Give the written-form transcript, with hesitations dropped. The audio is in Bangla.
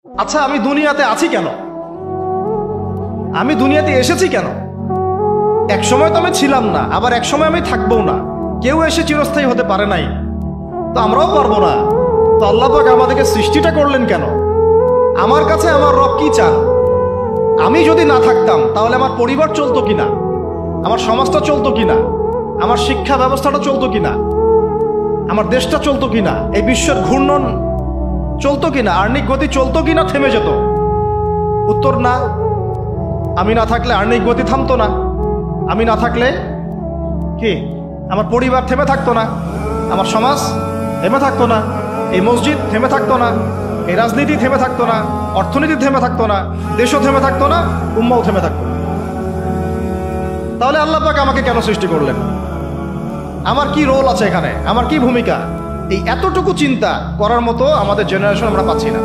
আচ্ছা, আমি দুনিয়াতে আছি কেন? আমি দুনিয়াতে এসেছি কেন? এক সময় তো আমি ছিলাম না, আবার এক সময় আমি থাকবো না। কেউ এসে চিরস্থায়ী হতে পারে নাই, তো আমরাও পারবো না। তো আল্লাহ পাক আমাদেরকে সৃষ্টিটা করলেন কেন? আমার কাছে আমার রব কি চান? আমি যদি না থাকতাম তাহলে আমার পরিবার চলতো কিনা, আমার সমাজটা চলতো কিনা, আমার শিক্ষা ব্যবস্থাটা চলতো কিনা, আমার দেশটা চলতো কিনা, এই বিশ্বের ঘূর্ণন চলতো কিনা, আর্নিক গতি চলতো কিনা, থেমে যেত? উত্তর না। আমি না থাকলে আর্নিক গতি থামতো না। আমি না থাকলে কি আমার পরিবার থেমে থাকতো না, আমার সমাজ থেমে থাকতো না, এই মসজিদ থেমে থাকতো না, এই রাজনীতি থেমে থাকতো না, অর্থনীতি থেমে থাকতো না, দেশও থেমে থাকতো না, উম্মাও থেমে থাকতো না। তাহলে আল্লাহ পাক আমাকে কেন সৃষ্টি করলেন? আমার কি রোল আছে এখানে? আমার কি ভূমিকা? এই এতটুকু চিন্তা করার মতো আমাদের জেনারেশন আমরা পাচ্ছি না।